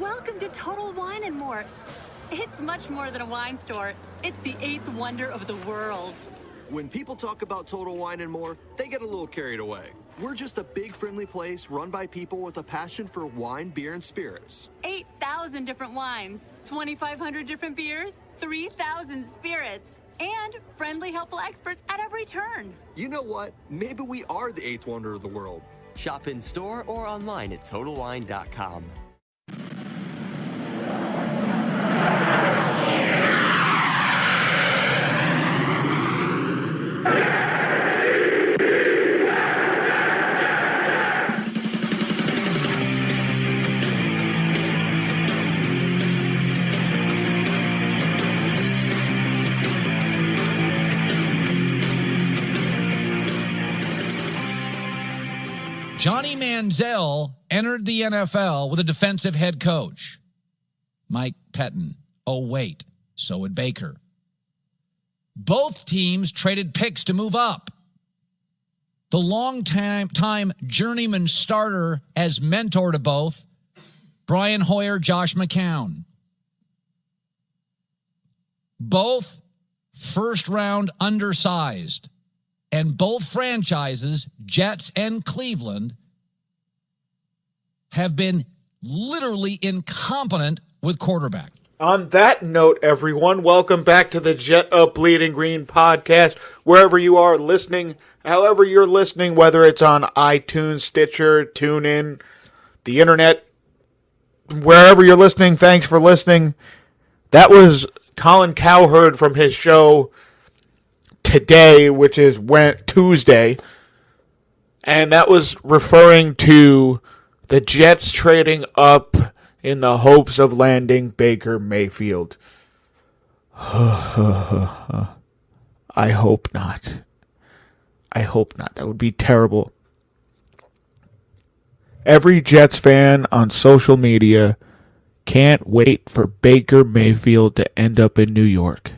Welcome to Total Wine and More. It's much more than a wine store. It's the eighth wonder of the world. When people talk about Total Wine and More, they get a little carried away. We're just a big, friendly place run by people with a passion for wine, beer, and spirits. 8,000 different wines, 2,500 different beers, 3,000 spirits, and friendly, helpful experts at every turn. You know what? Maybe we are the eighth wonder of the world. Shop in store or online at TotalWine.com. Johnny Manziel entered the NFL with a defensive head coach, Mike Pettin. Oh, wait, so would Baker. Both teams traded picks to move up. The long-time journeyman starter as mentor to both, Brian Hoyer, Josh McCown. Both first-round undersized. And both franchises, Jets and Cleveland, have been literally incompetent with quarterback. On that note, everyone, welcome back to the Jet Up Bleeding Green podcast. Wherever you are listening, however you're listening, whether it's on iTunes, Stitcher, TuneIn, the internet, wherever you're listening, thanks for listening. That was Colin Cowherd from his show today, which is Tuesday, and that was referring to the Jets trading up in the hopes of landing Baker Mayfield. I hope not. I hope not. That would be terrible. Every Jets fan on social media can't wait for Baker Mayfield to end up in New York.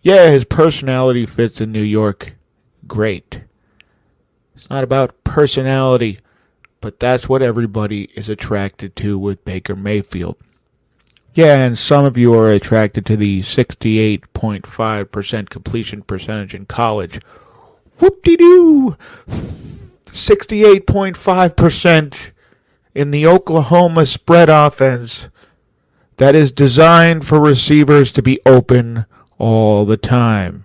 Yeah, his personality fits in New York. Great. It's not about personality, but that's what everybody is attracted to with Baker Mayfield. Yeah, and some of you are attracted to the 68.5% completion percentage in college. Whoop-de-doo! 68.5% in the Oklahoma spread offense that is designed for receivers to be open all the time.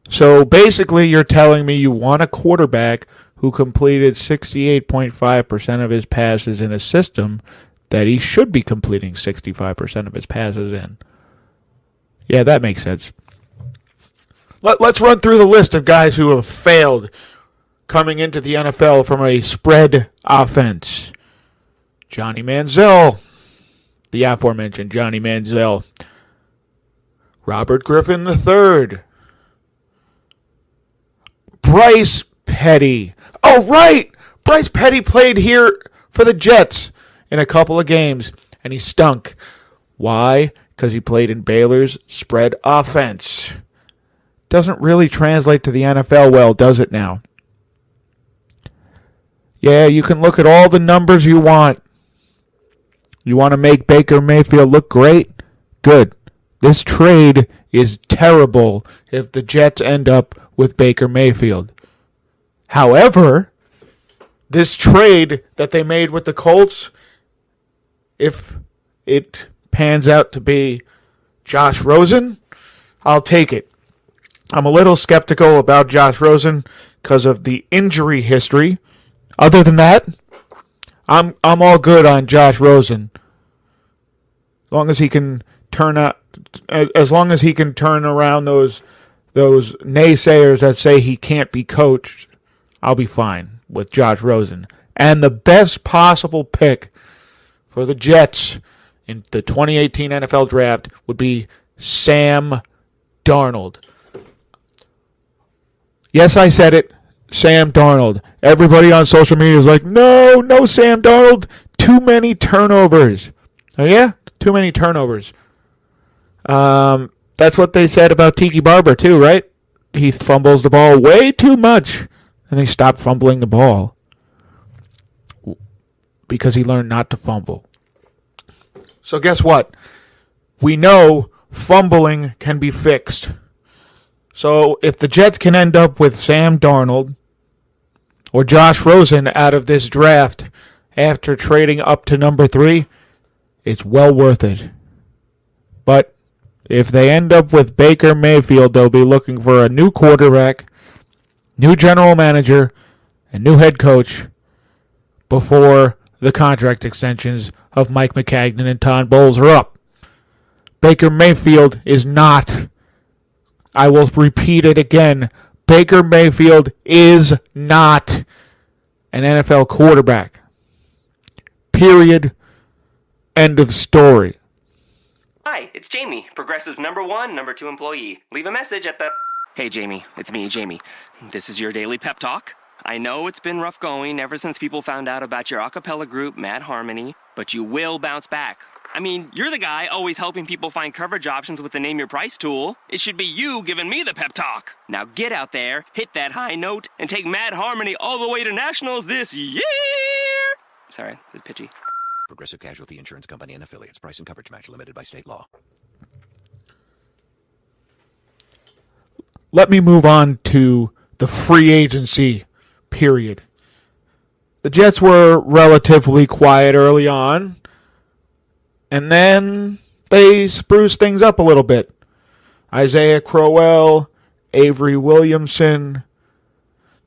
So basically you're telling me you want a quarterback who completed 68.5% of his passes in a system that he should be completing 65% of his passes in. Yeah, that makes sense. Let's run through the list of guys who have failed coming into the NFL from a spread offense. Johnny Manziel, the aforementioned Johnny Manziel. Robert Griffin III. Bryce Petty. Oh, right! Bryce Petty played here for the Jets in a couple of games, and he stunk. Why? Because he played in Baylor's spread offense. Doesn't really translate to the NFL well, does it now? Yeah, you can look at all the numbers you want. You want to make Baker Mayfield look great? Good. This trade is terrible if the Jets end up with Baker Mayfield. However, this trade that they made with the Colts, if it pans out to be Josh Rosen, I'll take it. I'm a little skeptical about Josh Rosen because of the injury history. Other than that, I'm all good on Josh Rosen. As long as he can turn around those naysayers that say he can't be coached, I'll be fine with Josh Rosen. And the best possible pick for the Jets in the 2018 NFL Draft would be Sam Darnold. Yes, I said it. Sam Darnold. Everybody on social media is like, no Sam Darnold. Too many turnovers. Oh, yeah? Too many turnovers. That's what they said about Tiki Barber, too, right? He fumbles the ball way too much, and they stop fumbling the ball. because he learned not to fumble. So guess what? We know fumbling can be fixed. So if the Jets can end up with Sam Darnold or Josh Rosen out of this draft after trading up to number 3, it's well worth it. But if they end up with Baker Mayfield, they'll be looking for a new quarterback, new general manager, and new head coach before the contract extensions of Mike McCagnon and Todd Bowles are up. Baker Mayfield is not, I will repeat it again, Baker Mayfield is not an NFL quarterback. Period. End of story. Hi, it's Jamie, Progressive #1, #2 employee. Leave a message at the... Hey, Jamie, it's me, Jamie. This is your daily pep talk. I know it's been rough going ever since people found out about your a cappella group, Mad Harmony, but you will bounce back. I mean, you're the guy always helping people find coverage options with the Name Your Price tool. It should be you giving me the pep talk. Now get out there, hit that high note, and take Mad Harmony all the way to nationals this year! Sorry, it's pitchy. Progressive Casualty Insurance Company and Affiliates. Price and coverage match limited by state law. Let me move on to the free agency period. The Jets were relatively quiet early on, and then they spruced things up a little bit. Isaiah Crowell, Avery Williamson,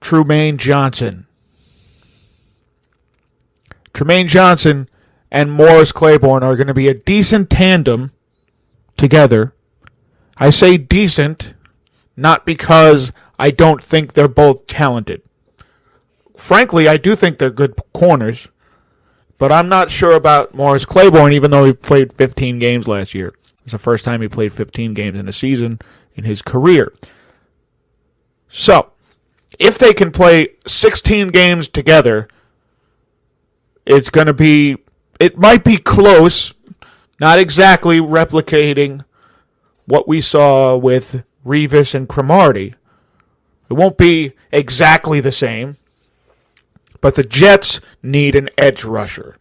Trumaine Johnson. Trumaine Johnson and Morris Claiborne are going to be a decent tandem together. I say decent, not because I don't think they're both talented. Frankly, I do think they're good corners, but I'm not sure about Morris Claiborne, even though he played 15 games last year. It was the first time he played 15 games in a season in his career. So, if they can play 16 games together, it's going to be, it might be close, not exactly replicating what we saw with Revis and Cromartie. It won't be exactly the same, but the Jets need an edge rusher.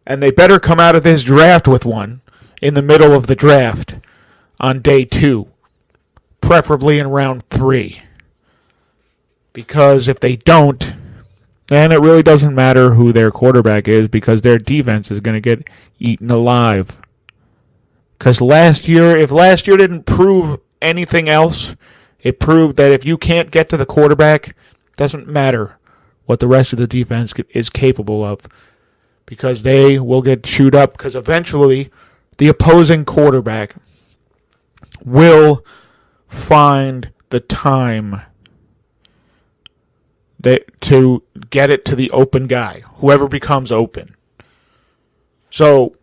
And they better come out of this draft with one in the middle of the draft on day 2, preferably in round 3. Because if they don't, then it really doesn't matter who their quarterback is, because their defense is going to get eaten alive. Because if last year didn't prove anything else, it proved that if you can't get to the quarterback, it doesn't matter what the rest of the defense is capable of, because they will get chewed up, because eventually the opposing quarterback will find the time to get it to the open guy, whoever becomes open. So,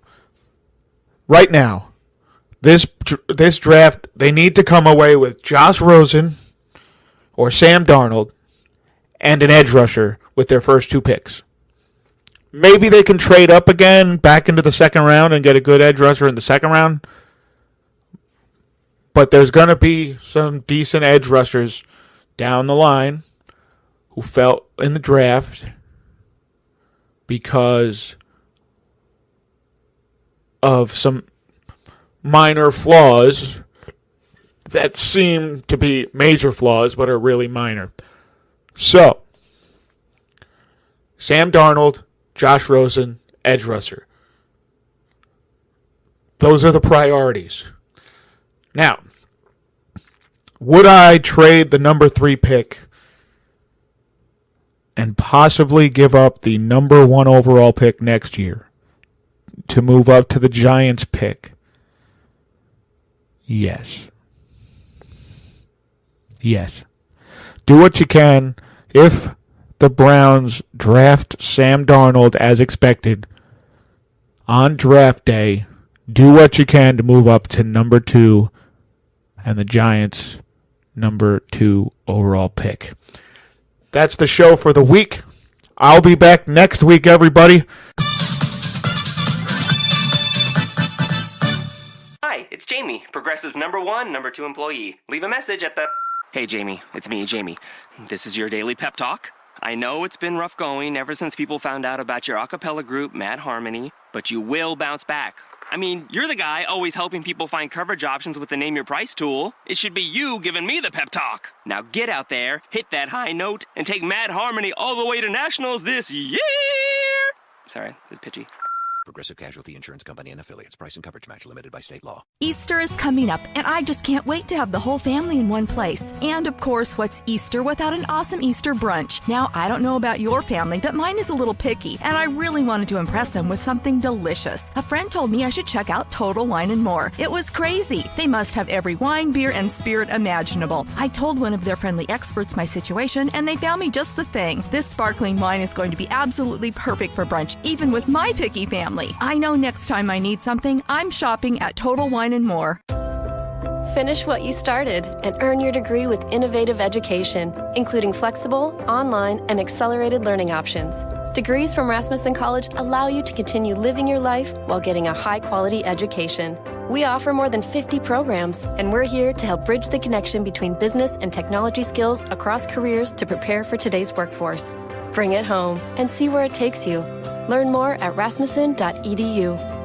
right now, this draft, they need to come away with Josh Rosen or Sam Darnold and an edge rusher with their first 2 picks. Maybe they can trade up again back into the second round and get a good edge rusher in the second round. But there's going to be some decent edge rushers down the line who fell in the draft because of some minor flaws that seem to be major flaws but are really minor. So, Sam Darnold, Josh Rosen, edge rusher. Those are the priorities. Now, would I trade the number 3 pick and possibly give up the number 1 overall pick next year to move up to the Giants pick? Yes. Yes. Do what you can. If the Browns draft Sam Darnold as expected on draft day, do what you can to move up to number 2 and the Giants' number 2 overall pick. That's the show for the week. I'll be back next week, everybody. Hi, it's Jamie, Progressive #1, #2 employee. Leave a message at the... Hey, Jamie, it's me, Jamie. This is your daily pep talk. I know it's been rough going ever since people found out about your a cappella group, Mad Harmony, but you will bounce back. I mean, you're the guy always helping people find coverage options with the Name Your Price tool. It should be you giving me the pep talk. Now get out there, hit that high note, and take Mad Harmony all the way to nationals this year! Sorry, it's pitchy. Progressive Casualty Insurance Company and Affiliates. Price and coverage match limited by state law. Easter is coming up, and I just can't wait to have the whole family in one place. And of course, what's Easter without an awesome Easter brunch? Now, I don't know about your family, but mine is a little picky, and I really wanted to impress them with something delicious. A friend told me I should check out Total Wine & More. It was crazy. They must have every wine, beer, and spirit imaginable. I told one of their friendly experts my situation, and they found me just the thing. This sparkling wine is going to be absolutely perfect for brunch, even with my picky family. I know next time I need something, I'm shopping at Total Wine & More. Finish what you started and earn your degree with innovative education, including flexible, online, and accelerated learning options. Degrees from Rasmussen College allow you to continue living your life while getting a high-quality education. We offer more than 50 programs, and we're here to help bridge the connection between business and technology skills across careers to prepare for today's workforce. Bring it home and see where it takes you. Learn more at rasmussen.edu.